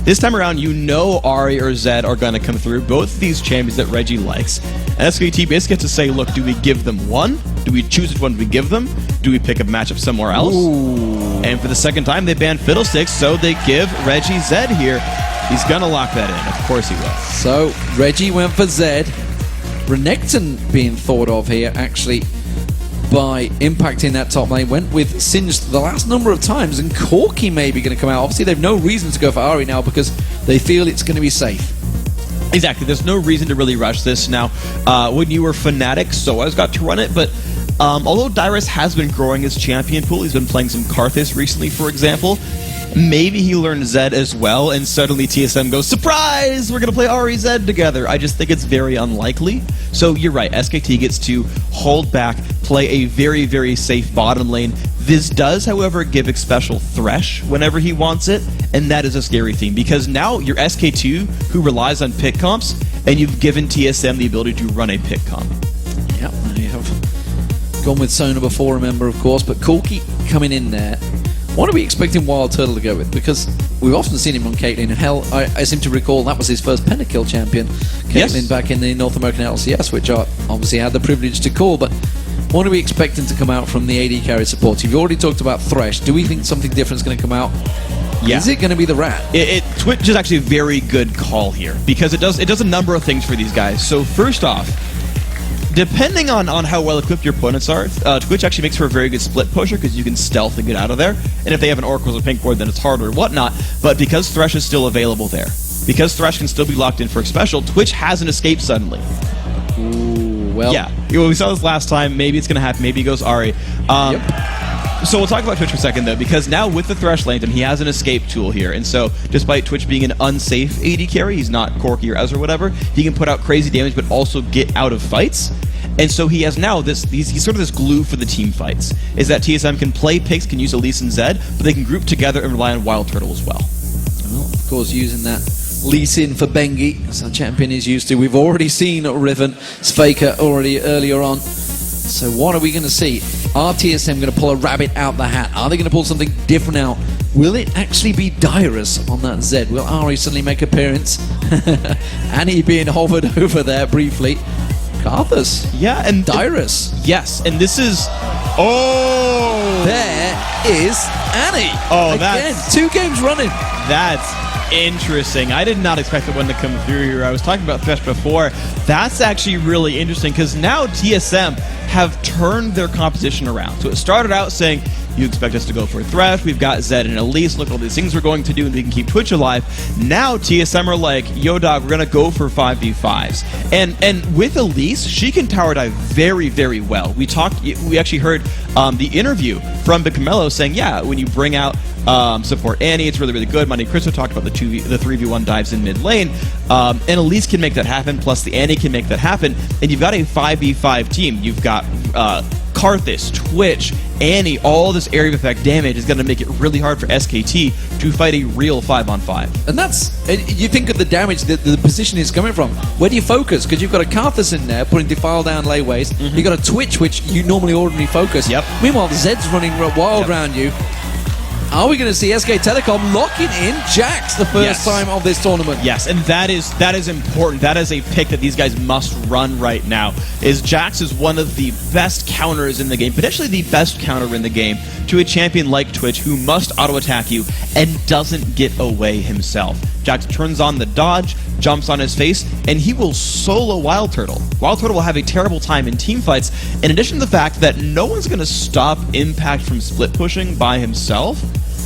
This time around, you know Ahri or Zed are going to come through, both of these champions that Reggie likes. And SKT basically gets to say, look, do we give them one? Do we choose which one we give them? Do we pick a matchup somewhere else? Ooh. And for the second time, they banned Fiddlesticks, so they give Reggie Zed here. He's going to lock that in. Of course he will. So, Reggie went for Zed. Renekton being thought of here, actually, by impacting that top lane. Went with Singed the last number of times, and Corki maybe going to come out. Obviously, they've no reason to go for Ahri now because they feel it's going to be safe. Exactly. There's no reason to really rush this. Now, when you were Fnatic, Soaz got to run it, but although Dyrus has been growing his champion pool, he's been playing some Karthus recently, for example, maybe he learned Zed as well, and suddenly TSM goes, surprise, we're going to play Ahri Zed together. I just think it's very unlikely. So you're right, SKT gets to hold back, play a very, very safe bottom lane. This does, however, give a special Thresh whenever he wants it, and that is a scary thing, because now you're SK2, who relies on pick comps, and you've given TSM the ability to run a pick comp. Yep, you have gone with Sona before, remember, of course, but Corki coming in there. What are we expecting Wild Turtle to go with? Because we've often seen him on Caitlyn. Hell, I seem to recall that was his first pentakill champion, Caitlyn, yes, back in the North American LCS, which I obviously had the privilege to call. But what are we expecting to come out from the AD carry support? You've already talked about Thresh. Do we think something different is going to come out? Yeah. Is it going to be the Rat? Twitch is actually a very good call here, because it does a number of things for these guys. So first off, depending on how well equipped your opponents are, Twitch actually makes for a very good split pusher because you can stealth and get out of there. And if they have an Oracles or Pink board, then it's harder or whatnot. But because Thresh is still available there, because Thresh can still be locked in for a special, Twitch has an escape suddenly. Ooh, well. Yeah, we saw this last time. Maybe it's going to happen. Maybe he goes Ahri. Yep. So we'll talk about Twitch for a second, though, because now with the Thresh Lantern, he has an escape tool here. And so despite Twitch being an unsafe AD carry, he's not Corki or Ez or whatever, he can put out crazy damage but also get out of fights. And so he has now he's sort of this glue for the team fights, is that TSM can play picks, can use Elise and Zed, but they can group together and rely on Wild Turtle as well. Well, of course, using that Lee Sin for Bengi, as our champion is used to. We've already seen Riven, Faker already earlier on. So what are we going to see? Are TSM going to pull a rabbit out the hat? Are they going to pull something different out? Will it actually be Dyrus on that Zed? Will Ahri suddenly make appearance? Annie being hovered over there briefly. Karthus. Yeah, and Dyrus. Yes, and this is... Oh! There is Annie. Oh, again, 2 games running. That's interesting. I did not expect the one to come through here. I was talking about Thresh before. That's actually really interesting, because now TSM have turned their composition around. So it started out saying, you expect us to go for Thresh, we've got Zed and Elise, look at all these things we're going to do and we can keep Twitch alive. Now TSM are like, yo dog, we're gonna go for 5v5s. And with Elise, she can tower dive very, very well. We actually heard the interview from Bicamelo saying, yeah, when you bring out support Annie, it's really, really good. Monty Cristo talked about the 3v1 dives in mid lane, and Elise can make that happen, plus the Annie can make that happen, and you've got a 5v5 team. You've got Karthus, Twitch, Annie, all this area of effect damage is going to make it really hard for SKT to fight a real 5-on-5. And that's, you think of the damage that the position is coming from. Where do you focus? Because you've got a Karthus in there putting Defile down layways. You've got a Twitch, which you normally ordinarily focus. Yep. Meanwhile, Zed's running wild around you. Are we going to see SK Telecom locking in Jax the first time of this tournament? Yes, and that is important. That is a pick that these guys must run right now. Jax is one of the best counters in the game, potentially the best counter in the game, to a champion like Twitch who must auto-attack you and doesn't get away himself. Jax turns on the dodge, jumps on his face, and he will solo Wild Turtle. Wild Turtle will have a terrible time in team fights, in addition to the fact that no one's going to stop Impact from split pushing by himself.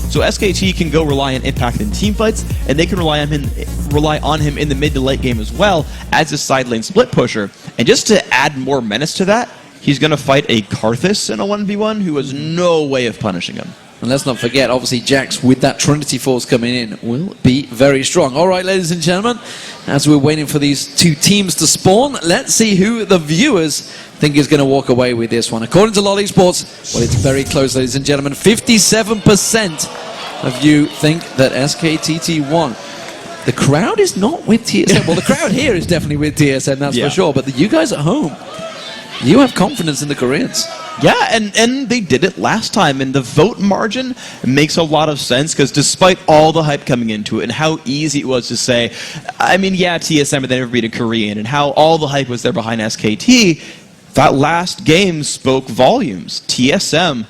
So SKT can go rely on Impact in team fights, and they can rely on him in the mid to late game as well as a side lane split pusher. And just to add more menace to that, he's going to fight a Karthus in a 1v1 who has no way of punishing him. And let's not forget, obviously, Jax, with that Trinity Force coming in, will be very strong. All right, ladies and gentlemen, as we're waiting for these 2 teams to spawn, let's see who the viewers think is going to walk away with this one. According to LOL Esports, well, it's very close, ladies and gentlemen. 57% of you think that SKTT won. The crowd is not with TSM. Well, the crowd here is definitely with TSM, that's for sure. But you guys at home, you have confidence in the Koreans. Yeah, and they did it last time, and the vote margin makes a lot of sense, because despite all the hype coming into it, and how easy it was to say, I mean, yeah, TSM, but they never beat a Korean, and how all the hype was there behind SKT, that last game spoke volumes. TSM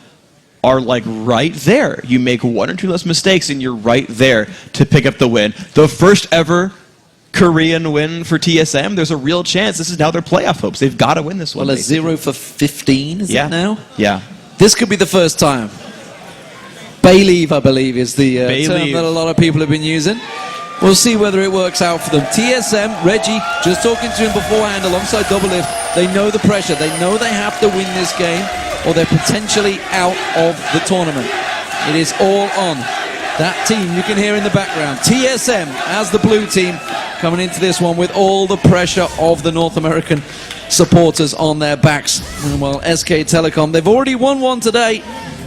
are like right there. You make one or two less mistakes, and you're right there to pick up the win. The first ever Korean win for TSM. There's a real chance this is now their playoff hopes. They've got to win this one. Well, a 0 for 15, is it now? Yeah. This could be the first time. Bayleave, I believe, is the term that a lot of people have been using. We'll see whether it works out for them. TSM, Reggie, just talking to him beforehand alongside Doublelift. They know the pressure. They know they have to win this game, or they're potentially out of the tournament. It is all on that team you can hear in the background. TSM as the blue team coming into this one with all the pressure of the North American supporters on their backs. And while SK Telecom, they've already won one today.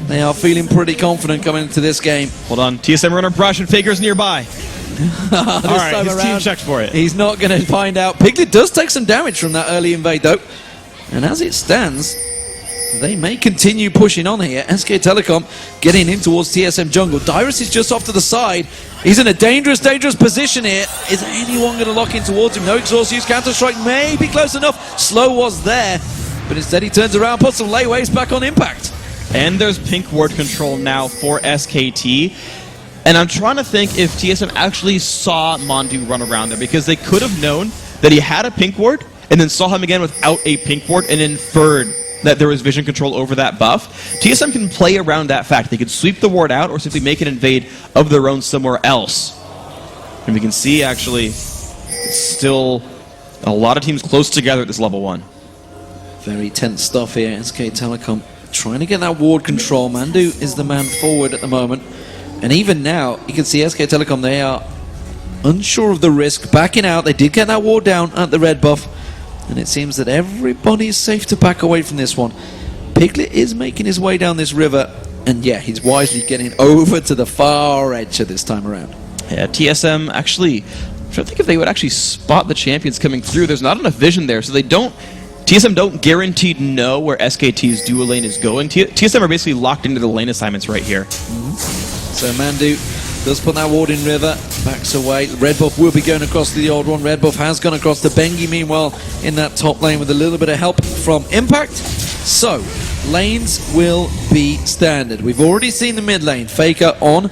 They are feeling pretty confident coming into this game. Hold on, TSM runner brush and Faker's nearby. All right, his team checked for it. He's not going to find out. Piglet does take some damage from that early invade though. And as it stands, they may continue pushing on here. SK Telecom getting in towards TSM jungle. Dyrus is just off to the side. He's in a dangerous position here. Is anyone going to lock in towards him? No exhaust use. Counter-Strike may be close enough. Slow was there, but instead he turns around, puts some layways back on Impact. And there's pink ward control now for SKT. And I'm trying to think if TSM actually saw Mondu run around there, because they could have known that he had a pink ward and then saw him again without a pink ward and inferred that there was vision control over that buff. TSM can play around that fact. They could sweep the ward out or simply make an invade of their own somewhere else. And we can see, actually, it's still a lot of teams close together at this level 1. Very tense stuff here. SK Telecom trying to get that ward control. Mandu is the man forward at the moment. And even now, you can see SK Telecom, they are unsure of the risk. Backing out, they did get that ward down at the red buff. And it seems that everybody's safe to back away from this one. Piglet is making his way down this river. And yeah, he's wisely getting over to the far edge of this time around. Yeah, TSM actually, I'm trying to think if they would actually spot the champions coming through. There's not enough vision there, so they don't, TSM don't guaranteed know where SKT's dual lane is going. TSM are basically locked into the lane assignments right here. So Mandu does put that ward in river, backs away. Red buff will be going across to the old one. Red buff has gone across to Bengi, meanwhile, in that top lane with a little bit of help from Impact. So, lanes will be standard. We've already seen the mid lane. Faker on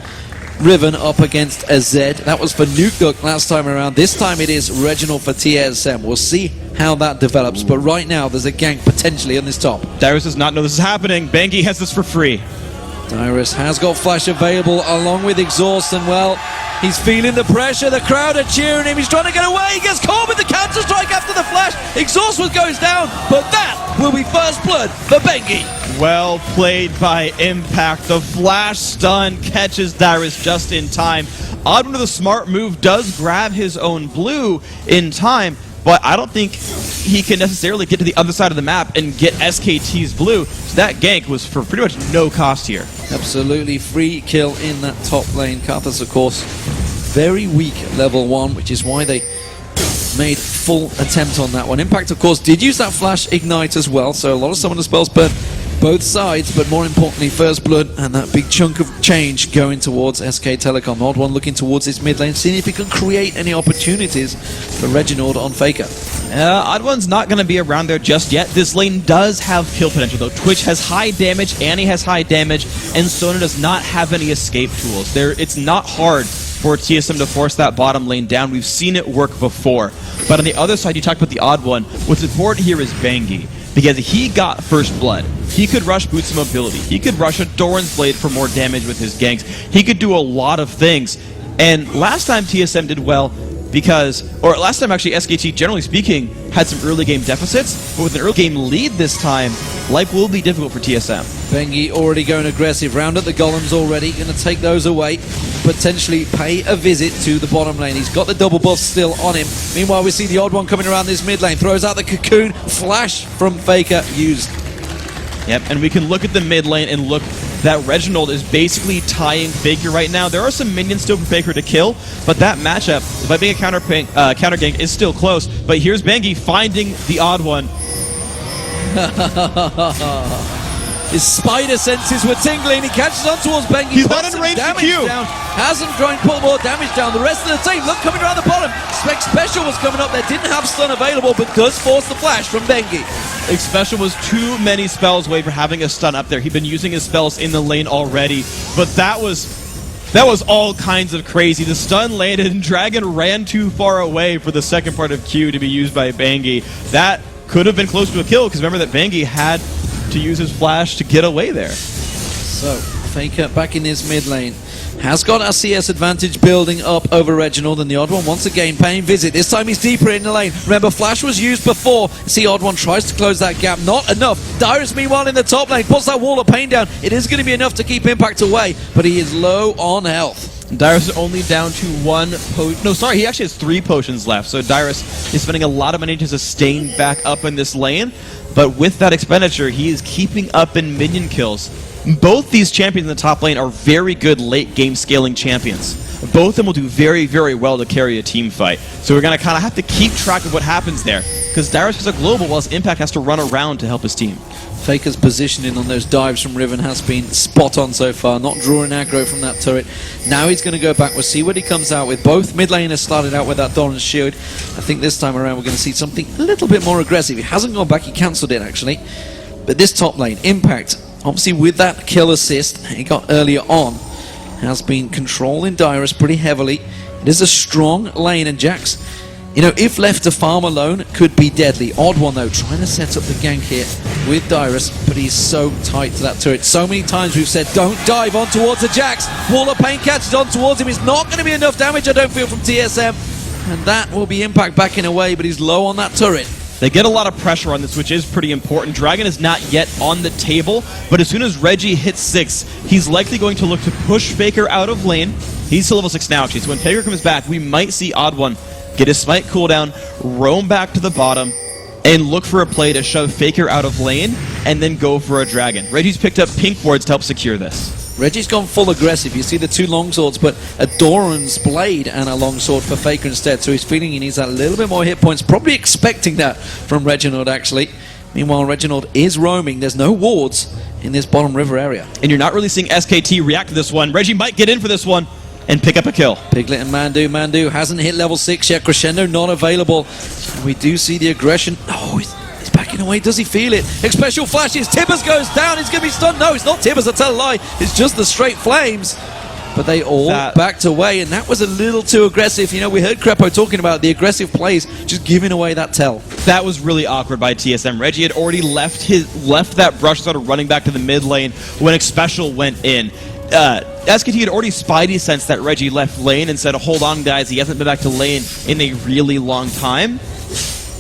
Riven up against a Zed. That was for Nuke last time around. This time it is Reginald for TSM. We'll see how that develops. But right now, there's a gank potentially on this top. Dyrus does not know this is happening. Bengi has this for free. Dyrus has got flash available along with exhaust, and well, he's feeling the pressure. The crowd are cheering him. He's trying to get away. He gets caught with the counter strike after the flash. Exhaust goes down, but that will be first blood for Bengi. Well played by Impact. The flash stun catches Dyrus just in time. Oddman with a smart move does grab his own blue in time, but I don't think he can necessarily get to the other side of the map and get SKT's blue. So that gank was for pretty much no cost here. Absolutely free kill in that top lane. Karthus, of course, very weak level 1, which is why they made full attempt on that one. Impact, of course, did use that flash ignite as well, so a lot of summoner spells burn both sides, but more importantly, first blood and that big chunk of change going towards SK Telecom. Odd one looking towards this mid lane, seeing if he can create any opportunities for Reginald on Faker. Odd One's not going to be around there just yet. This lane does have kill potential, though. Twitch has high damage, Annie has high damage, and Sona does not have any escape tools. It's not hard for TSM to force that bottom lane down. We've seen it work before. But on the other side, you talked about the Odd One. What's important here is Bengi, because he got first blood. He could rush Boots of Mobility. He could rush a Doran's Blade for more damage with his ganks. He could do a lot of things. And last time TSM did well because, or last time actually SKT, generally speaking, had some early game deficits, but with an early game lead this time, life will be difficult for TSM. Bengi already going aggressive, round at the golems already, going to take those away, potentially pay a visit to the bottom lane. He's got the double buff still on him. Meanwhile, we see the Odd One coming around this mid lane, throws out the cocoon, flash from Faker used. Yep, and we can look at the mid lane and look that Reginald is basically tying Faker right now. There are some minions still for Faker to kill, but that matchup, by being a counter gank, is still close. But here's Bengi finding the Odd One. His spider senses were tingling. He catches on towards Bengi. He's not in range to Q. Hasn't trying to put more damage down. The rest of the team, look, coming around the bottom. Spec Special was coming up there. Didn't have stun available, but does force the flash from Bengi. Special was too many spells away for having a stun up there. He'd been using his spells in the lane already, but that was all kinds of crazy. The stun landed and Dragon ran too far away for the second part of Q to be used by Bengi. That could have been close to a kill, because remember that Bengi had to use his flash to get away there. So, Faker back in his mid lane. Has got a CS advantage building up over Reginald, and the Odd One once again paying visit. This time he's deeper in the lane. Remember, Flash was used before. See, Odd One tries to close that gap. Not enough. Dyrus, meanwhile, in the top lane, puts that wall of pain down. It is going to be enough to keep Impact away, but he is low on health. Dyrus is only down to one potion. No, sorry, he actually has 3 potions left. So Dyrus is spending a lot of money to sustain back up in this lane. But with that expenditure, he is keeping up in minion kills. Both these champions in the top lane are very good late game scaling champions. Both of them will do very, very well to carry a team fight. So we're going to kind of have to keep track of what happens there, because Dyrus has a global whilst Impact has to run around to help his team. Faker's positioning on those dives from Riven has been spot on so far, not drawing aggro from that turret. Now he's going to go back. We'll see what he comes out with. Both mid laners started out with that Doran's shield. I think this time around we're going to see something a little bit more aggressive. He hasn't gone back, he cancelled it actually. But this top lane, Impact, obviously with that kill assist he got earlier on, has been controlling Dyrus pretty heavily. It is a strong lane, and Jax, you know, if left to farm alone, could be deadly. Odd One though, trying to set up the gank here with Dyrus, but he's so tight to that turret. So many times we've said, don't dive on towards the Jax. Wall of Pain catches on towards him. It's not going to be enough damage, I don't feel, from TSM. And that will be Impact backing away, but he's low on that turret. They get a lot of pressure on this, which is pretty important. Dragon is not yet on the table, but as soon as Reggie hits 6, he's likely going to look to push Faker out of lane. He's still level 6 now, actually, so when Faker comes back, we might see Odd One get his smite cooldown, roam back to the bottom, and look for a play to shove Faker out of lane, and then go for a Dragon. Reggie's picked up pink wards to help secure this. Reggie's gone full aggressive. You see the 2 longswords, but a Doran's blade and a longsword for Faker instead. So he's feeling he needs that little bit more hit points. Probably expecting that from Reginald, actually. Meanwhile, Reginald is roaming. There's no wards in this bottom river area. And you're not really seeing SKT react to this one. Reggie might get in for this one and pick up a kill. Piglet and Mandu. Mandu hasn't hit level 6 yet. Crescendo not available. And we do see the aggression. Oh, he's backing away. Does he feel it? Special flashes. Tibbers goes down. He's going to be stunned. No, it's not Tibbers. I tell a lie. It's just the straight flames. But they all backed away, and that was a little too aggressive. You know, we heard Crepo talking about the aggressive plays, just giving away that tell. That was really awkward by TSM. Reggie had already left that brush, started running back to the mid lane when Special went in. SKT had already spidey sensed that Reggie left lane and said, hold on guys, he hasn't been back to lane in a really long time.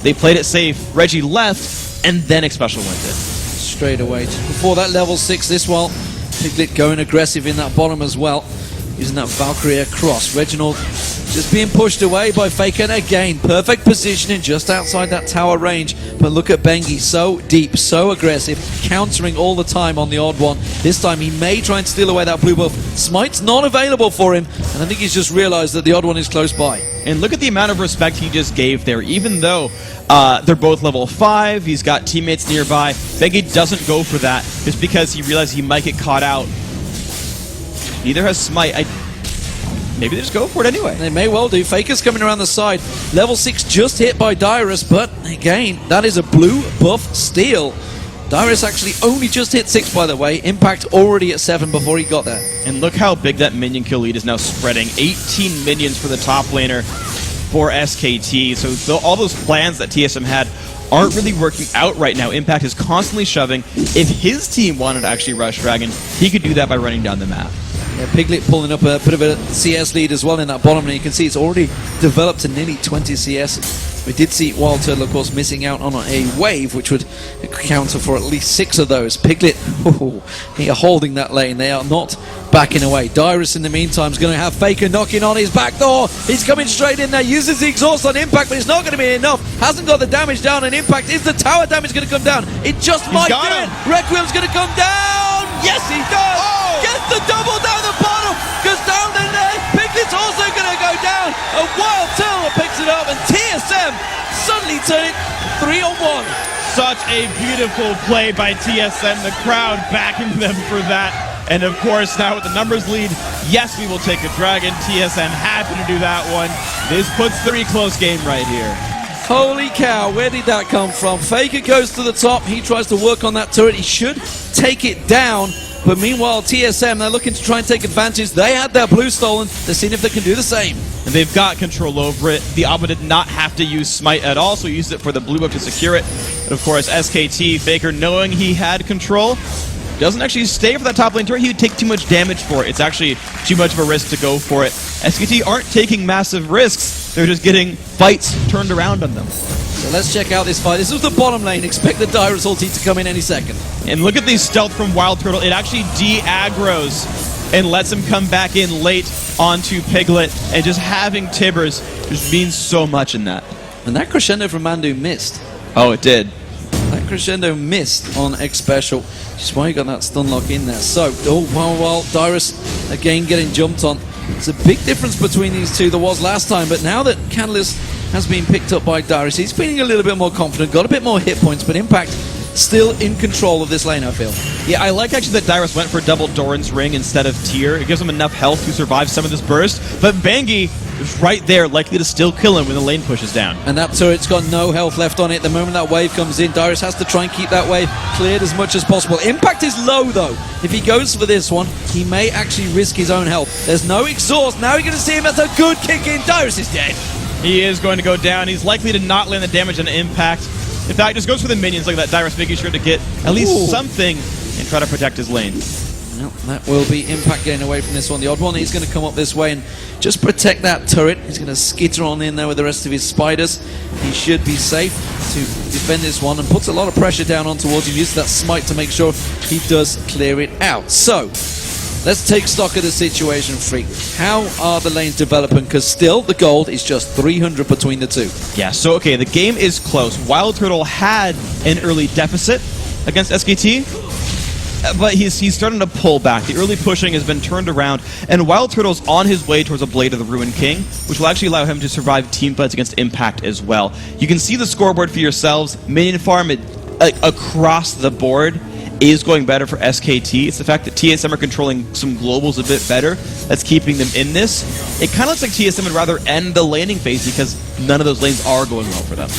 They played it safe. Reggie left, and then Special went in. Straight away. Before that level 6, this while Piglet going aggressive in that bottom as well, using that Valkyrie cross. Reginald just being pushed away by Faker, and again, perfect positioning just outside that tower range. But look at Bengi, so deep, so aggressive, countering all the time on the Odd One. This time he may try and steal away that blue buff. Smite's not available for him, and I think he's just realized that the Odd One is close by. And look at the amount of respect he just gave there. Even though they're both level 5, he's got teammates nearby, Bengi doesn't go for that just because he realized he might get caught out. Neither has Smite. Maybe they just go for it anyway. They may well do. Faker's coming around the side. Level 6 just hit by Dyrus, but again, that is a blue buff steal. Dyrus actually only just hit 6, by the way. Impact already at 7 before he got there. And look how big that minion kill lead is now spreading. 18 minions for the top laner for SKT. So all those plans that TSM had aren't really working out right now. Impact is constantly shoving. If his team wanted to actually rush Dragon, he could do that by running down the map. Yeah, Piglet pulling up a bit of a CS lead as well in that bottom, and you can see it's already developed to nearly 20 CS. We did see Wild Turtle, of course, missing out on a wave, which would counter for at least 6 of those. Piglet, they are holding that lane. They are not backing away. Dyrus, in the meantime, is going to have Faker knocking on his back door. He's coming straight in there, uses the exhaust on Impact, but it's not going to be enough. Hasn't got the damage down, and Impact, is the tower damage going to come down? It just might do it. Requiem's going to come down. Yes, he does. Gets the double down the bottom. Goes down in there. Piglet's also going to go down. A Wild Turtle picks it up, and TSM suddenly turn it 3-on-1. Such a beautiful play by TSM. The crowd backing them for that. And of course, now with the numbers lead, yes, we will take a dragon. TSM happy to do that one. This puts the close game right here. Holy cow, where did that come from? Faker goes to the top. He tries to work on that turret. He should take it down. But meanwhile, TSM, they're looking to try and take advantage. They had their blue stolen. They're seeing if they can do the same. And they've got control over it. The Abba did not have to use Smite at all, so he used it for the blue buff to secure it. But of course, SKT, Faker, knowing he had control, doesn't actually stay for that top lane turret. He would take too much damage for it. It's actually too much of a risk to go for it. SKT aren't taking massive risks. They're just getting fights turned around on them. So let's check out this fight. This is the bottom lane. Expect the Dyrus ulti to come in any second. And look at these stealth from Wild Turtle. It actually de-aggroes and lets him come back in late onto Piglet. And just having Tibbers just means so much in that. And that crescendo from Mandu missed. Oh, it did. That crescendo missed on X Special. Just why you got that stun lock in there. So, well, Dyrus again getting jumped on. It's a big difference between these two. There was last time, but now that Catalyst has been picked up by Dyrus, he's feeling a little bit more confident, got a bit more hit points, but Impact still in control of this lane, I feel. Yeah, I like actually that Dyrus went for double Doran's Ring instead of Tear. It gives him enough health to survive some of this burst, but Bangi is right there, likely to still kill him when the lane pushes down. And that turret's got no health left on it. The moment that wave comes in, Dyrus has to try and keep that wave cleared as much as possible. Impact is low, though. If he goes for this one, he may actually risk his own health. There's no exhaust. Now you're going to see him. That's a good kick in. Dyrus is dead. He is going to go down. He's likely to not land the damage on Impact. In fact, just goes for the minions like that. Dyrus making sure to get at least something and try to protect his lane. Well, that will be Impact getting away from this one. The odd one, he's going to come up this way and just protect that turret. He's going to skitter on in there with the rest of his spiders. He should be safe to defend this one and puts a lot of pressure down on towards him. Uses that smite to make sure he does clear it out. So, let's take stock of the situation, Freak. How are the lanes developing? Because still, the gold is just 300 between the two. Yeah, so okay, the game is close. Wild Turtle had an early deficit against SKT, but he's starting to pull back. The early pushing has been turned around, and Wild Turtle's on his way towards a Blade of the Ruined King, which will actually allow him to survive team fights against Impact as well. You can see the scoreboard for yourselves. Minion farm across the board is going better for SKT. It's the fact that TSM are controlling some globals a bit better that's keeping them in this. It kind of looks like TSM would rather end the laning phase because none of those lanes are going well for them.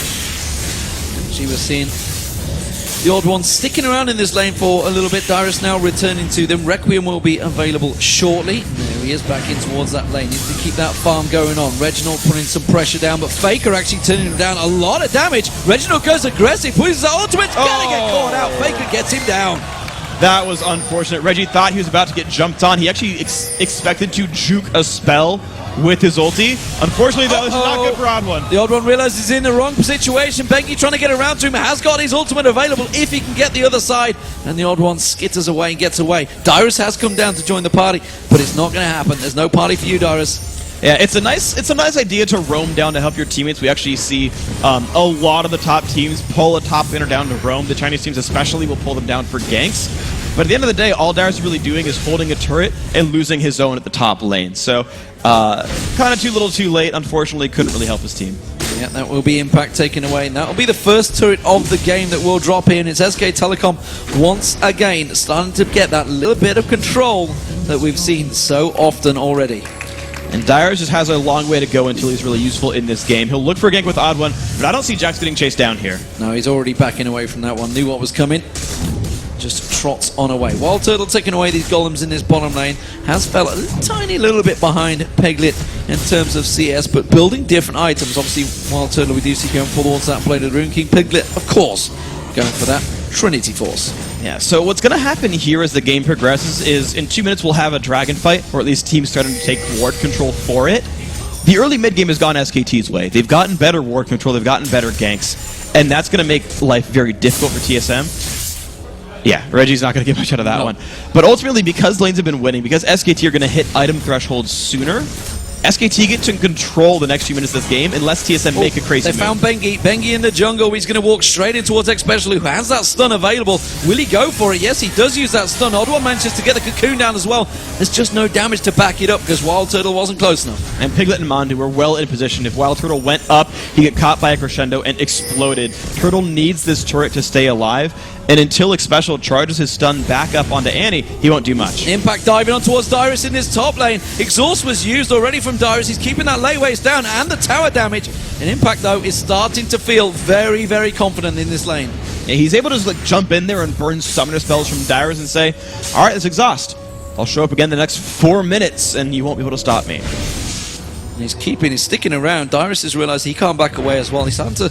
She was seeing the odd one sticking around in this lane for a little bit. Dyrus now returning to them. Requiem will be available shortly. There he is back in towards that lane. Needs to keep that farm going on. Reginald putting some pressure down, but Faker actually turning him down. A lot of damage. Reginald goes aggressive. Pushes the ultimate. Gonna get caught out. Faker gets him down. That was unfortunate. Reggie thought he was about to get jumped on. He actually expected to juke a spell with his ulti. Unfortunately, that was not good for Odd One. The Odd One realizes he's in the wrong situation. Bengi trying to get around to him, has got his ultimate available if he can get the other side. And the Odd One skitters away and gets away. Dyrus has come down to join the party, but it's not going to happen. There's no party for you, Dyrus. Yeah, it's a nice idea to roam down to help your teammates. We actually see a lot of the top teams pull a top laner down to roam. The Chinese teams especially will pull them down for ganks. But at the end of the day, all Dyrus is really doing is holding a turret and losing his own at the top lane. So, kind of too little too late. Unfortunately, couldn't really help his team. Yeah, that will be Impact taken away. And that will be the first turret of the game that will drop in. It's SK Telecom once again starting to get that little bit of control that we've seen so often already. And Dyrus just has a long way to go until he's really useful in this game. He'll look for a gank with Odd One, but I don't see Jax getting chased down here. No, he's already backing away from that one. Knew what was coming. Just trots on away. Wild Turtle taking away these golems in this bottom lane. Has fell a tiny little bit behind Peglet in terms of CS, but building different items. Obviously, Wild Turtle we do see going towards that Blade of the Rune King. Piglet, of course, going for that Trinity Force. Yeah, so what's going to happen here as the game progresses is in 2 minutes we'll have a dragon fight, or at least teams starting to take ward control for it. The early mid game has gone SKT's way. They've gotten better ward control, they've gotten better ganks, and that's going to make life very difficult for TSM. Yeah, Reggie's not going to get much out of that one. But ultimately, because lanes have been winning, because SKT are going to hit item thresholds sooner, SKT get to control the next few minutes of this game unless TSM make a crazy They move. found Bengi. Bengi in the jungle. He's going to walk straight in towards X-Special, who has that stun available. Will he go for it? Yes, he does use that stun. Oddone manages to get the cocoon down as well. There's just no damage to back it up because Wild Turtle wasn't close enough. And Piglet and Mandu were well in position. If Wild Turtle went up, he get caught by a crescendo and exploded. Turtle needs this turret to stay alive, and until X-Special charges his stun back up onto Annie, he won't do much. Impact diving on towards Dyrus in his top lane. Exhaust was used already from Dyrus. He's keeping that lane waste down and the tower damage. And Impact, though, is starting to feel very, very confident in this lane. Yeah, he's able to just like jump in there and burn summoner spells from Dyrus and say, all right, it's exhaust. I'll show up again the next 4 minutes and you won't be able to stop me. And he's sticking around. Dyrus has realized he can't back away as well. He's starting to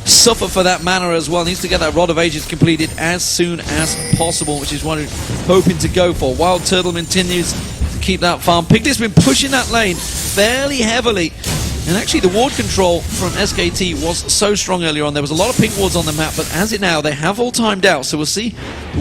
suffer for that mana as well. Needs to get that Rod of Ages completed as soon as possible, which is what he's hoping to go for. Wild Turtle continues to keep that farm. Piglet's been pushing that lane fairly heavily. And actually the ward control from SKT was so strong earlier on. There was a lot of pink wards on the map, but as it now, they have all timed out. So we'll see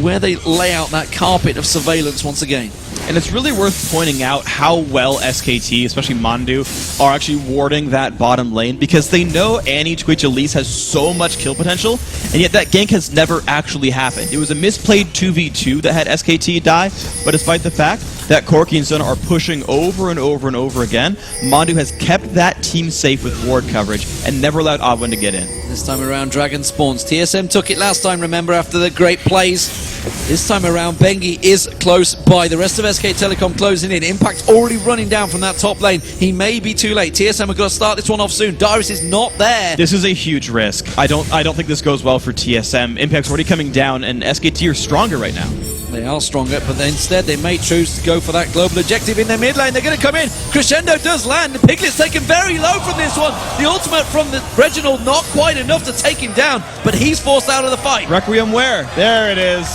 where they lay out that carpet of surveillance once again. And it's really worth pointing out how well SKT, especially Mandu, are actually warding that bottom lane, because they know Annie Twitch Elise has so much kill potential, and yet that gank has never actually happened. It was a misplayed 2v2 that had SKT die, but despite the fact that Corki and Zona are pushing over and over and over again, Mandu has kept that team safe with ward coverage and never allowed Oddone to get in. This time around, Dragon spawns. TSM took it last time, remember, after the great plays. This time around, Bengi is close by. The rest of SK Telecom closing in. Impact's already running down from that top lane. He may be too late. TSM are going to start this one off soon. Dyrus is not there. This is a huge risk. I don't think this goes well for TSM. Impact's already coming down, and SKT are stronger right now. They are stronger, but instead they may choose to go for that global objective in their mid lane. They're going to come in. Crescendo does land. The Piglet's taken very low from this one. The ultimate from the Reginald, not quite enough to take him down, but he's forced out of the fight. Requiem where? There it is.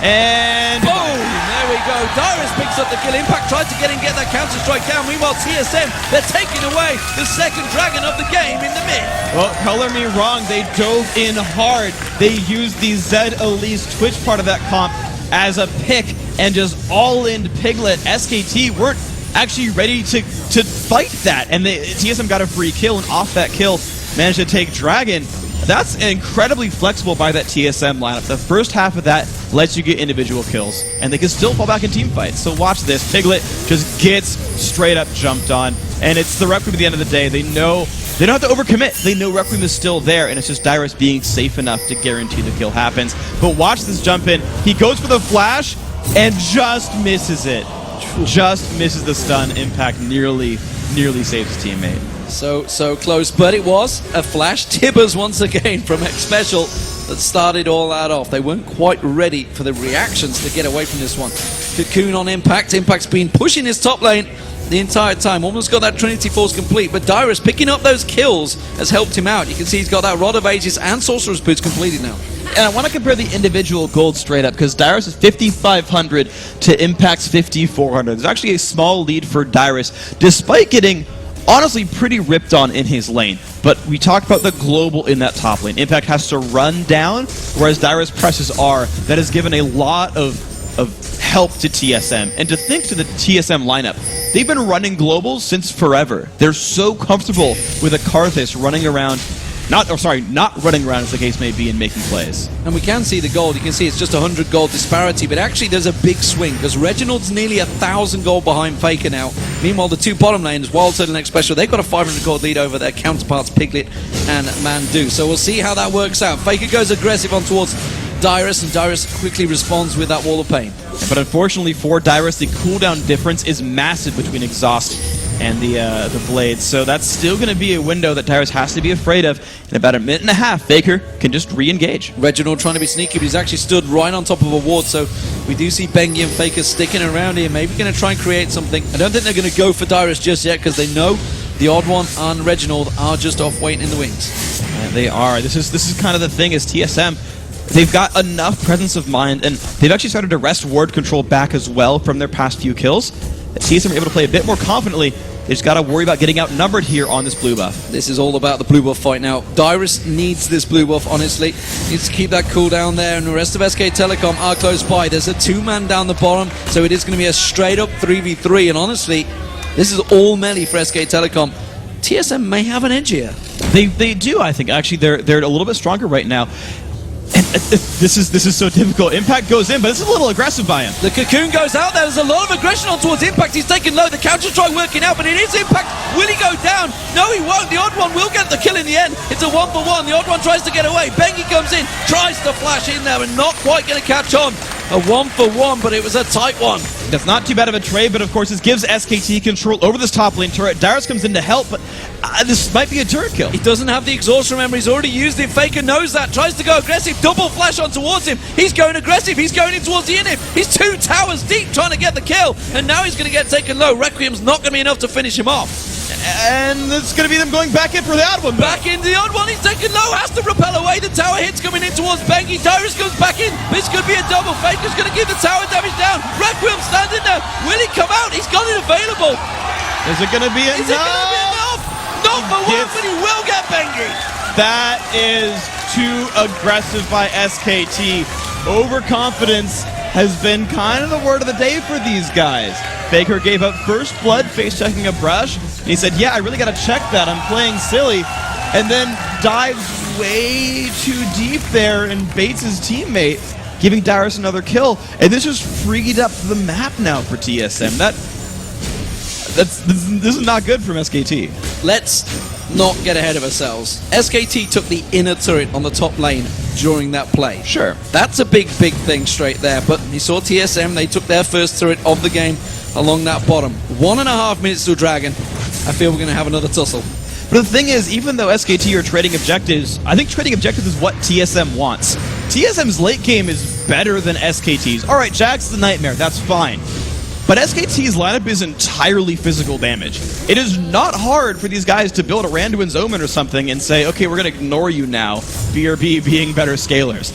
And boom! There we go. Dyrus picks up the kill. Impact tried to get that counter strike down. Meanwhile, TSM, they're taking away the second dragon of the game in the mid. Well, color me wrong. They dove in hard. They used the Zed Elise Twitch part of that comp as a pick and just all-in Piglet. SKT weren't actually ready to fight that, and TSM got a free kill, and off that kill managed to take Dragon. That's incredibly flexible by that TSM lineup. The first half of that lets you get individual kills, and they can still fall back in team fights. So watch this. Piglet just gets straight up jumped on, and it's the Requiem at the end of the day. They know they don't have to overcommit. They know Requiem is still there, and it's just Dyrus being safe enough to guarantee the kill happens. But watch this jump in. He goes for the flash and just misses it. Just misses the stun. Impact nearly saves his teammate. So close, but it was a flash. Tibbers once again from X-Special that started all that off. They weren't quite ready for the reactions to get away from this one. Cocoon on Impact. Impact's been pushing his top lane the entire time. Almost got that Trinity Force complete, but Dyrus picking up those kills has helped him out. You can see he's got that Rod of Ages and Sorcerer's Boots completed now. And I want to compare the individual gold straight up, because Dyrus is 5,500 to Impact's 5,400. There's actually a small lead for Dyrus, despite getting honestly pretty ripped on in his lane. But we talked about the global in that top lane. Impact has to run down, whereas Dyrus presses R. That has given a lot of help to TSM. And to think to the TSM lineup, they've been running globals since forever. They're so comfortable with a Karthus running around, not running around as the case may be, and making plays. And we can see the gold. You can see it's just 100 gold disparity, but actually there's a big swing, because Reginald's nearly 1,000 gold behind Faker now. Meanwhile, the two bottom lanes, Wild Turtle and X-Special, they've got a 500 gold lead over their counterparts Piglet and Mandu. So we'll see how that works out. Faker goes aggressive on towards Dyrus, and Dyrus quickly responds with that wall of pain. But unfortunately for Dyrus, the cooldown difference is massive between Exhaust and the Blades, so that's still going to be a window that Dyrus has to be afraid of. In about a minute and a half, Faker can just re-engage. Reginald trying to be sneaky, but he's actually stood right on top of a ward, so we do see Bengi and Faker sticking around here, maybe going to try and create something. I don't think they're going to go for Dyrus just yet, because they know the Oddone and Reginald are just off waiting in the wings. They are. This is kind of the thing, is TSM, they've got enough presence of mind, and they've actually started to wrest ward control back as well from their past few kills. TSM are able to play a bit more confidently. They just got to worry about getting outnumbered here on this blue buff. This is all about the blue buff fight now. Dyrus needs this blue buff, honestly. Needs to keep that cooldown there, and the rest of SK Telecom are close by. There's a two-man down the bottom, so it is going to be a straight-up 3v3, and honestly, This is all melee for SK Telecom. TSM may have an edge here. They do, I think. Actually, they're a little bit stronger right now. And this is so difficult. Impact goes in, but it's a little aggressive by him. The cocoon goes out there. There's a lot of aggression on towards Impact. He's taken low. The counter try working out, but it is Impact. Will he go down? No, he won't. The odd one will get the kill in the end. It's a 1-for-1. The odd one tries to get away. Bengi comes in, tries to flash in there, and not quite going to catch on. A 1-for-1, but it was a tight one. That's not too bad of a trade, but of course this gives SKT control over this top lane turret. Darius comes in to help, but this might be a turret kill. He doesn't have the exhaust, remember, he's already used it. Faker knows that, tries to go aggressive, double flash on towards him. He's going aggressive, he's going in towards the inhib. He's 2 towers deep trying to get the kill, and now he's going to get taken low. Requiem's not going to be enough to finish him off. And it's going to be them going back in for the odd one. Back into the odd one, he's taken low, has to repel away. The tower hits coming in towards Bengi. Darius goes back in. This could be a double. Faker's going to give the tower damage down. Requiem standing there. Will he come out? He's got it available. Is it going to be enough? Is it going to be enough? Not for one, but he will get Bengi. That is too aggressive by SKT. Overconfidence has been kind of the word of the day for these guys. Faker gave up first blood, face checking a brush. And he said, yeah, I really got to check that. I'm playing silly. And then dives way too deep there and baits his teammate, giving Darius another kill. And this just freed up the map now for TSM. This is not good from SKT. Let's not get ahead of ourselves. SKT took the inner turret on the top lane during that play. Sure. That's a big thing straight there. But you saw TSM, they took their first turret of the game along that bottom. 1.5 minutes to a dragon. I feel we're going to have another tussle. But the thing is, even though SKT are trading objectives, I think trading objectives is what TSM wants. TSM's late game is better than SKT's. Alright, Jack's the nightmare, that's fine. But SKT's lineup is entirely physical damage. It is not hard for these guys to build a Randuin's Omen or something and say, okay, we're going to ignore you now, BRB being better scalers.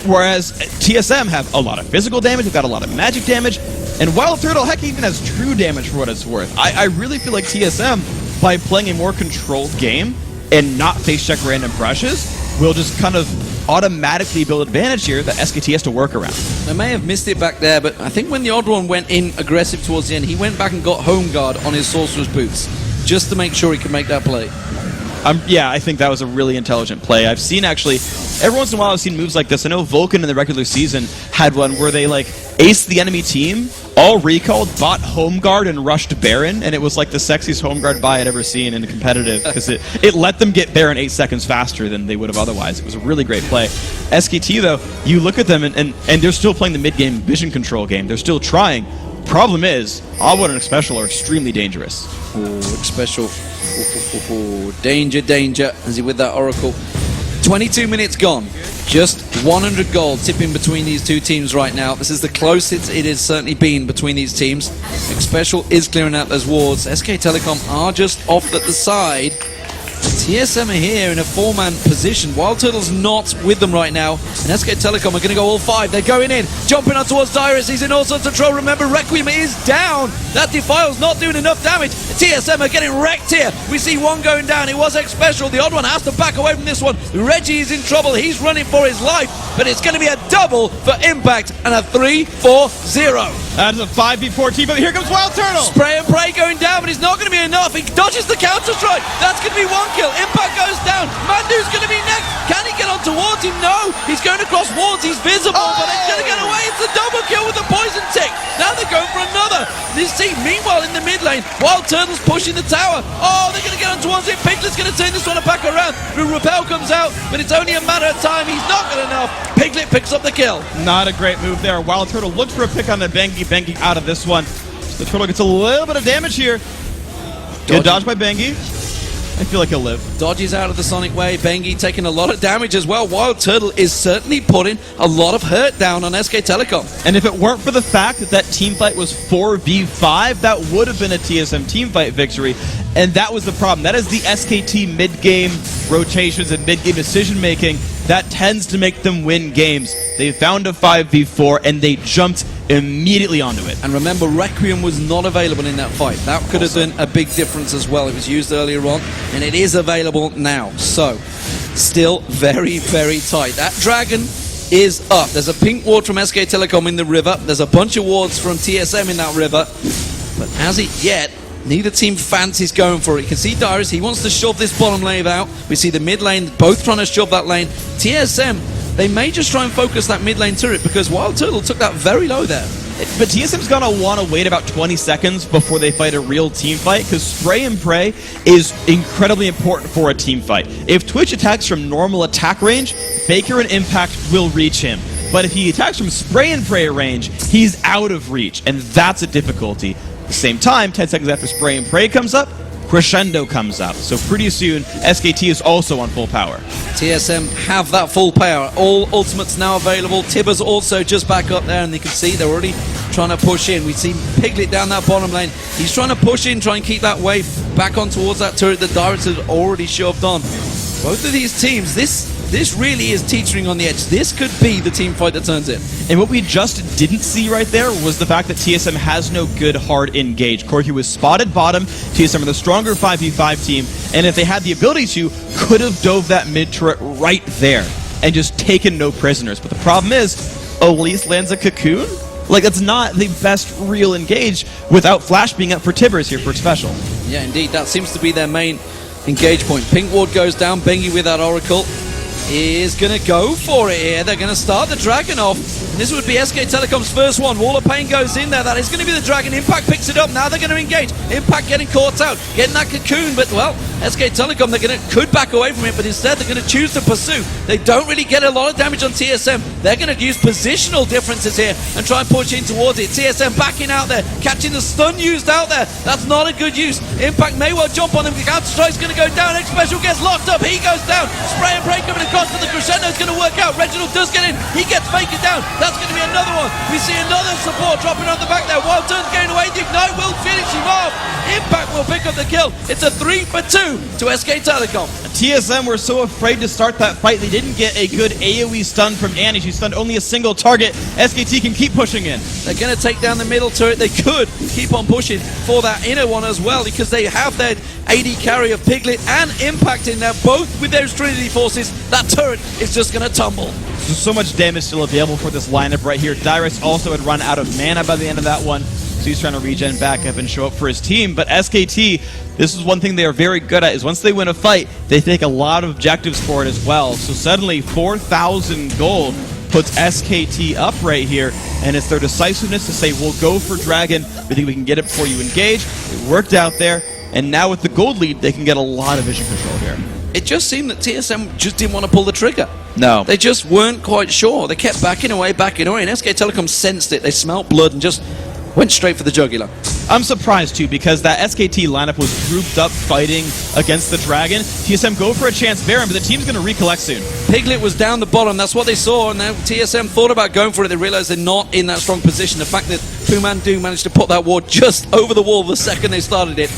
Whereas TSM have a lot of physical damage, they've got a lot of magic damage, and Wild Turtle, heck, even has true damage for what it's worth. I really feel like TSM, by playing a more controlled game and not face check random brushes, will just kind of automatically build advantage here that SKT has to work around. I may have missed it back there, but I think when the odd one went in aggressive towards the end, he went back and got home guard on his Sorcerer's Boots just to make sure he could make that play. Yeah, I think that was a really intelligent play. I've seen actually, every once in a while I've seen moves like this. I know Vulcan in the regular season had one where they like aced the enemy team, all recalled, bought home guard and rushed Baron, and it was like the sexiest home guard buy I'd ever seen in a competitive because it let them get Baron 8 seconds faster than they would have otherwise. It was a really great play. SKT though, you look at them and they're still playing the mid-game vision control game. They're still trying. Problem is, Awa and Xpecial are extremely dangerous. Oh, Xpecial. Danger, danger. Is he with that Oracle? 22 minutes gone. Just 100 gold tipping between these two teams right now. This is the closest it has certainly been between these teams. Xpecial is clearing out those wards. SK Telecom are just off at the side. TSM are here in a 4-man position. Wild Turtle's not with them right now. And SK Telecom are going to go all 5. They're going in, jumping on towards Darius. He's in all sorts of trouble. Remember, Requiem is down. That Defile's not doing enough damage. TSM are getting wrecked here. We see one going down. It was Xpecial. The odd one has to back away from this one. Reggie is in trouble. He's running for his life. But it's going to be a double for Impact and a 3-4-0. That's a 5v4 team, but here comes Wild Turtle. Spray and pray going down, but it's not going to be enough. He dodges the counter strike. That's going to be 1 kill. Impact goes down. Mandu's going to be next. Can he get on towards him? No. He's going across wards. He's visible, but he's going to get away. It's a double kill with the poison tick. Now they're going for another. This team, meanwhile, in the mid lane, Wild Turtle's pushing the tower. Oh, they're going to get on towards him. Piglet's going to turn this one back around. The repel comes out, but it's only a matter of time. He's not good enough. Piglet picks up the kill. Not a great move there. Wild Turtle looked for a pick on the Bengi. Bengi out of this one. The Turtle gets a little bit of damage here. Good dodge by Bengi. I feel like he'll live. Dodges out of the Sonic Wave. Bengi taking a lot of damage as well. Wild Turtle is certainly putting a lot of hurt down on SK Telecom. And if it weren't for the fact that that team fight was 4v5, that would have been a TSM team fight victory. And that was the problem. That is the SKT mid-game rotations and mid-game decision-making that tends to make them win games. They found a 5v4 and they jumped immediately onto it. And remember, Requiem was not available in that fight. That could have been a big difference as well. It was used earlier on, and it is available now. So, still very, very tight. That dragon is up. There's a pink ward from SK Telecom in the river. There's a bunch of wards from TSM in that river. But as it yet, Neither team fancies going for it. You can see Dyrus, he wants to shove this bottom lane out. We see the mid lane, both trying to shove that lane. TSM, they may just try and focus that mid lane turret because Wild Turtle took that very low there. But TSM's gonna want to wait about 20 seconds before they fight a real team fight, because spray and pray is incredibly important for a team fight. If Twitch attacks from normal attack range, Faker and Impact will reach him. But if he attacks from spray and pray range, he's out of reach, and that's a difficulty. At the same time, 10 seconds after spray and pray comes up, Crescendo comes up. So pretty soon, SKT is also on full power. TSM have that full power. All ultimates now available. Tibber's also just back up there, and you can see they're already trying to push in. We see Piglet down that bottom lane. He's trying to push in, try and keep that wave back on towards that turret that Dyrus has already shoved on. Both of these teams, this really is teetering on the edge. This could be the team fight that turns it. And what we just didn't see right there was the fact that TSM has no good hard engage. Corki was spotted bottom. TSM are the stronger 5v5 team, and if they had the ability to, could have dove that mid turret right there and just taken no prisoners. But the problem is, Elise lands a cocoon? Like, that's not the best real engage without Flash being up for Tibbers here for special. Yeah, indeed. That seems to be their main engage point. Pink Ward goes down. Bengi with that Oracle is going to go for it here. They're going to start the Dragon off. And this would be SK Telecom's first one. Wall of Pain goes in there. That is going to be the Dragon. Impact picks it up. Now they're going to engage. Impact getting caught out. Getting that cocoon. But, well, SK Telecom, could back away from it, but instead they're going to choose to pursue. They don't really get a lot of damage on TSM. They're going to use positional differences here and try and push in towards it. TSM backing out there. Catching the stun used out there. That's not a good use. Impact may well jump on him. The counter strike's going to go down. X Special gets locked up. He goes down. Spray and pray coming across, but the Crescendo's going to work out. Reginald does get in. He gets Faker down. That's going to be another one. We see another support dropping on the back there. Wild Turn's going away. The Ignite will finish him off. Impact will pick up the kill. It's a 3-for-2 to SK Telecom. TSM were so afraid to start that fight, they didn't get a good AoE stun from Annie. She stunned only a single target. SKT can keep pushing in. They're going to take down the middle turret. They could keep on pushing for that inner one as well, because they have their AD carry of Piglet and Impact in there, both with those Trinity forces. That turret is just going to tumble. There's so much damage still available for this lineup right here. Dyrus also had run out of mana by the end of that one, so he's trying to regen back up and show up for his team. But SKT, this is one thing they are very good at, is once they win a fight, they take a lot of objectives for it as well. So suddenly 4,000 gold puts SKT up right here, and it's their decisiveness to say, we'll go for Dragon. We think we can get it before you engage. It worked out there, and now with the gold lead, they can get a lot of vision control here. It just seemed that TSM just didn't want to pull the trigger. No. They just weren't quite sure. They kept backing away, and SK Telecom sensed it. They smelt blood and just went straight for the jugular. I'm surprised too, because that SKT lineup was grouped up fighting against the Dragon. TSM go for a chance Baron, but the team's going to recollect soon. Piglet was down the bottom. That's what they saw, and now TSM thought about going for it. They realized they're not in that strong position. The fact that Pumandu managed to put that ward just over the wall the second they started it,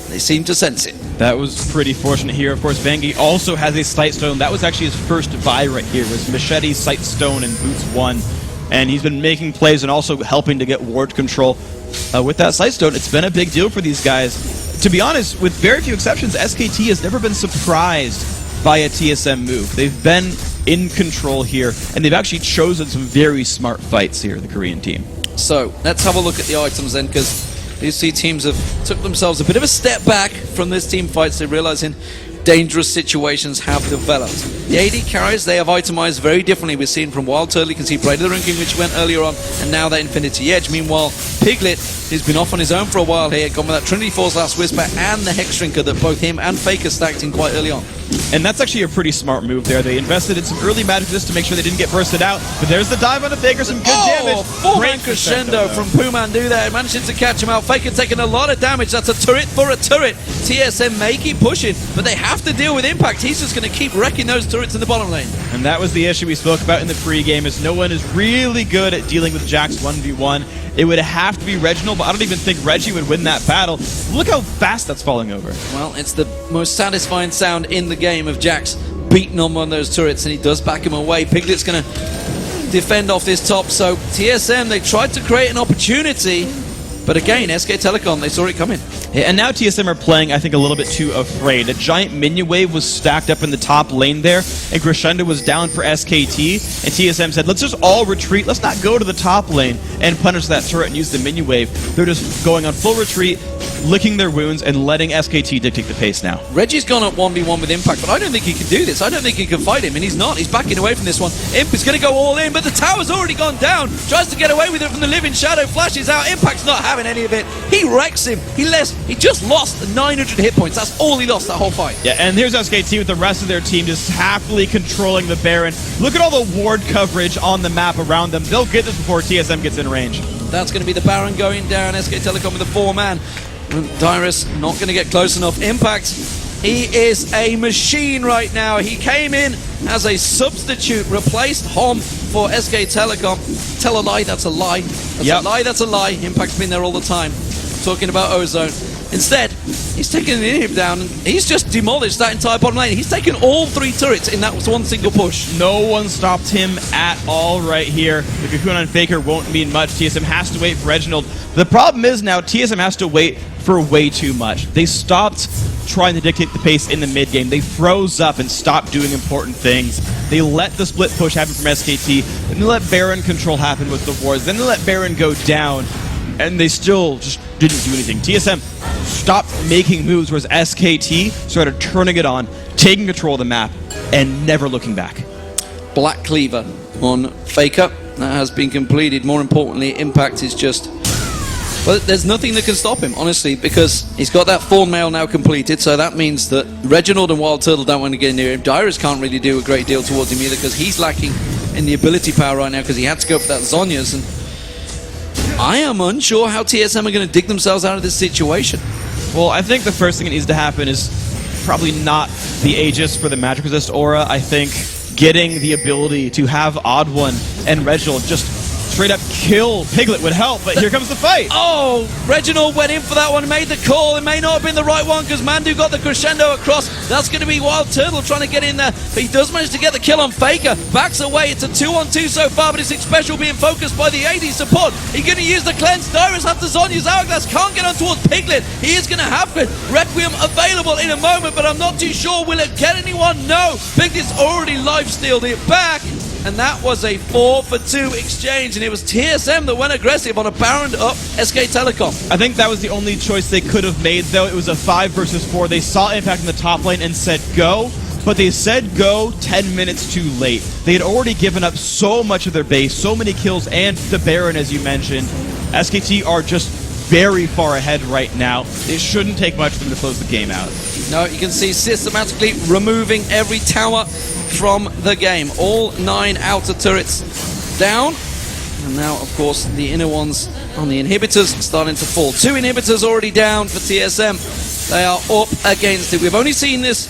they seemed to sense it. That was pretty fortunate here. Of course, Bengi also has a Sight Stone. That was actually his first buy right here, was Machete, Sight Stone, and Boots 1. And he's been making plays and also helping to get ward control with that Sight Stone. It's been a big deal for these guys. To be honest, with very few exceptions, SKT has never been surprised by a TSM move. They've been in control here, and they've actually chosen some very smart fights here, the Korean team. So, let's have a look at the items then, because these two teams have took themselves a bit of a step back from this team fights. They're realizing dangerous situations have developed. The AD carries, they have itemized very differently. We're seeing from Wild Turtle, you can see Braid of the Ranking, which went earlier on, and now that Infinity Edge. Meanwhile, Piglet, he's been off on his own for a while here, gone with that Trinity Force Last Whisper and the Hex Shrinker that both him and Faker stacked in quite early on. And that's actually a pretty smart move there. They invested in some early magic just to make sure they didn't get bursted out. But there's the dive on the Faker, some good damage. Full-man crescendo from Pumandu there, managing to catch him out. Faker taking a lot of damage. That's a turret for a turret. TSM may keep pushing, but they have to deal with Impact. He's just going to keep wrecking those turrets in the bottom lane. And that was the issue we spoke about in the pregame, is no one is really good at dealing with Jax 1v1. It would have to be Reginald, but I don't even think Reggie would win that battle. Look how fast that's falling over. Well, it's the most satisfying sound in the game of Jax beating on one of those turrets, and he does back him away. Piglet's going to defend off this top, so TSM, they tried to create an opportunity, but again, SK Telecom, they saw it coming. And now TSM are playing, I think, a little bit too afraid. A giant minion wave was stacked up in the top lane there, and Crescendo was down for SKT, and TSM said, let's just all retreat, let's not go to the top lane and punish that turret and use the minion wave. They're just going on full retreat, licking their wounds, and letting SKT dictate the pace now. Reggie's gone up 1v1 with Impact, but I don't think he can do this. I don't think he can fight him, and he's not. He's backing away from this one. Imp is going to go all in, but the tower's already gone down. Tries to get away with it from the living shadow, flashes out. Impact's not having any of it. He wrecks him. He just lost 900 hit points. That's all he lost that whole fight. Yeah, and here's SKT with the rest of their team just happily controlling the Baron. Look at all the ward coverage on the map around them. They'll get this before TSM gets in range. That's going to be the Baron going down. SK Telecom with a 4-man. Dyrus not going to get close enough. Impact, he is a machine right now. He came in as a substitute, replaced Hom for SK Telecom. Tell a lie, that's a lie. That's a lie, that's a lie. Impact's been there all the time. Talking about Ozone. Instead, he's taken an inhib down, and he's just demolished that entire bottom lane. He's taken all 3 turrets in that one single push. No one stopped him at all right here. The Cocoon on Faker won't mean much. TSM has to wait for Reginald. The problem is now TSM has to wait for way too much. They stopped trying to dictate the pace in the mid game. They froze up and stopped doing important things. They let the split push happen from SKT, then they let Baron control happen with the wards, then they let Baron go down, and they still just didn't do anything. TSM stopped making moves, whereas SKT started turning it on, taking control of the map, and never looking back. Black Cleaver on Faker. That has been completed. More importantly, Impact is just... Well, there's nothing that can stop him, honestly, because he's got that Thorn Mail now completed, so that means that Reginald and Wild Turtle don't want to get near him. Dyrus can't really do a great deal towards him either, because he's lacking in the ability power right now, because he had to go for that Zhonya's, and I am unsure how TSM are going to dig themselves out of this situation. Well, I think the first thing that needs to happen is probably not the Aegis for the Magic Resist aura. I think getting the ability to have Odd One and Reginald just straight up kill Piglet would help, but here comes the fight. Oh, Reginald went in for that one, made the call. It may not have been the right one because Mandu got the crescendo across. That's going to be Wild Turtle trying to get in there, but he does manage to get the kill on Faker. Backs away. It's a 2-on-2 so far, but it's special being focused by the AD support. He's going to use the cleanse. Dyrus after Zhonya's Hourglass can't get on towards Piglet. He is going to have it. Requiem available in a moment, but I'm not too sure. Will it get anyone? No. Piglet's already life-stealed it back. And that was a 4-for-2 exchange, and it was TSM that went aggressive on a Baron up SK Telecom. I think that was the only choice they could have made, though. It was a 5 versus 4. They saw Impact in the top lane and said go, but they said go 10 minutes too late. They had already given up so much of their base, so many kills, and the Baron, as you mentioned. SKT are just very far ahead right now. It shouldn't take much for them to close the game out. No, you can see systematically removing every tower from the game. All 9 outer turrets down. And now, of course, the inner ones on the inhibitors starting to fall. 2 inhibitors already down for TSM. They are up against it. We've only seen this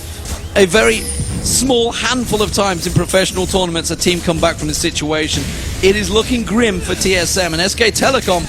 a very small handful of times in professional tournaments, a team come back from this situation. It is looking grim for TSM, and SK Telecom,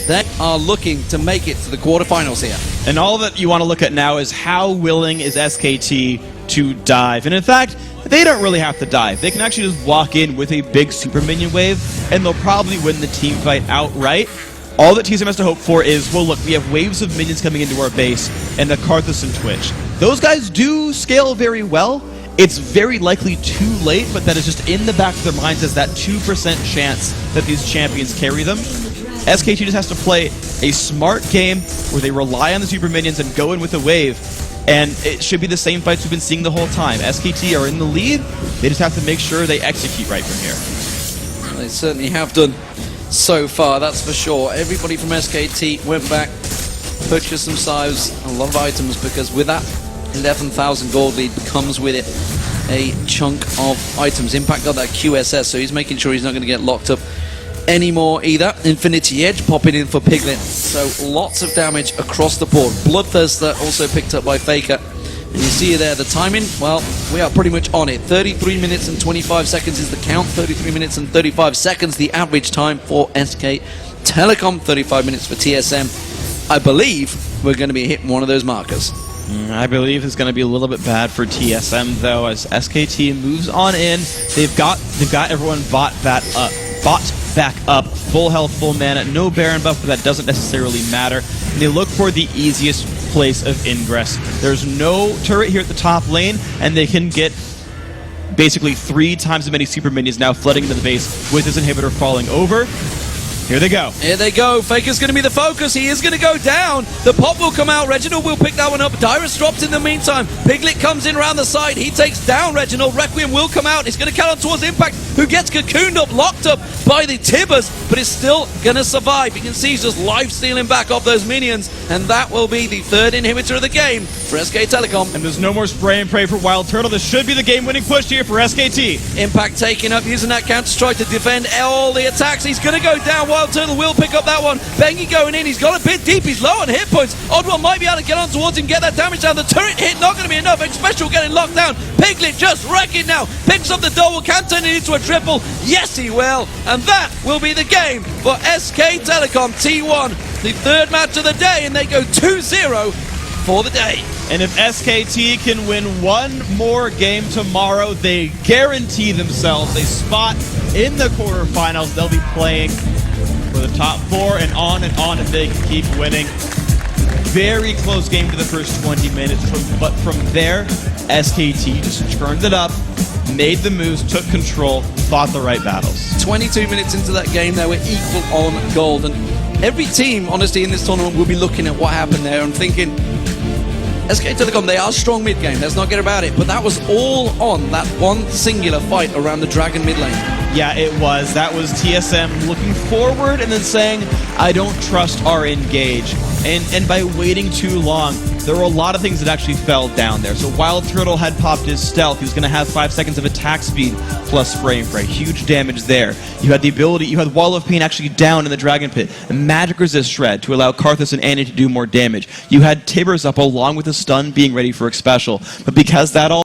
they are looking to make it to the quarterfinals here. And all that you want to look at now is how willing is SKT to dive. And in fact, they don't really have to dive. They can actually just walk in with a big super minion wave, and they'll probably win the team fight outright. All that TSM has to hope for is, well, look, we have waves of minions coming into our base, and the Karthus and Twitch. Those guys do scale very well. It's very likely too late, but that is just in the back of their minds as that 2% chance that these champions carry them. SKT just has to play a smart game where they rely on the super minions and go in with a wave, and it should be the same fights we've been seeing the whole time. SKT are in the lead, they just have to make sure they execute right from here. They certainly have done so far, that's for sure. Everybody from SKT went back, purchased themselves a lot of items, because with that 11,000 gold lead comes with it a chunk of items. Impact got that QSS, so he's making sure he's not going to get locked up anymore either. Infinity Edge popping in for Piglet, so lots of damage across the board. Bloodthirster also picked up by Faker, and you see there the timing, well, we are pretty much on it. 33 minutes and 25 seconds is the count, 33 minutes and 35 seconds the average time for SK Telecom, 35 minutes for TSM. I believe we're going to be hitting one of those markers. I believe it's going to be a little bit bad for TSM, though, as SKT moves on in. They've got everyone bought back up, full health, full mana, no Baron buff, but that doesn't necessarily matter. And they look for the easiest place of ingress. There's no turret here at the top lane, and they can get basically 3 times as many super minions now flooding into the base with his inhibitor falling over. Here they go. Here they go. Faker's going to be the focus. He is going to go down. The pop will come out. Reginald will pick that one up. Dyrus drops in the meantime. Piglet comes in around the side. He takes down Reginald. Requiem will come out. He's going to count on towards Impact, who gets cocooned up, locked up by the Tibbers, but is still going to survive. You can see he's just life-stealing back off those minions, and that will be the 3rd inhibitor of the game for SK Telecom. And there's no more spray and pray for Wild Turtle. This should be the game-winning push here for SKT. Impact taking up, using that counter-strike to defend all the attacks. He's going to go down. Wild Turtle will pick up that one. Bengi going in. He's got a bit deep. He's low on hit points. Oddwell might be able to get on towards him, get that damage down. The turret hit not going to be enough. Special getting locked down. Piglet just wrecking now. Picks up the double. Can turn it into a triple. Yes, he will. And that will be the game for SK Telecom T1. The 3rd match of the day, and they go 2-0 for the day. And if SKT can win one more game tomorrow, they guarantee themselves a spot in the quarterfinals. They'll be playing for the top 4 and on if they can keep winning. Very close game to the first 20 minutes, but from there, SKT just turned it up, made the moves, took control, fought the right battles. 22 minutes into that game, they were equal on gold, and every team, honestly, in this tournament will be looking at what happened there and thinking, SK Telecom, they are strong mid-game, let's not get about it, but that was all on that one singular fight around the Dragon mid lane. Yeah, it was. That was TSM looking forward and then saying, I don't trust our engage. And by waiting too long, there were a lot of things that actually fell down there. So Wild Turtle had popped his stealth. He was going to have 5 seconds of attack speed plus spray and pray. Huge damage there. You had the ability, you had Wall of Pain actually down in the Dragon Pit. A magic resist shred to allow Karthus and Annie to do more damage. You had Tibbers up along with the stun being ready for a special. But because that all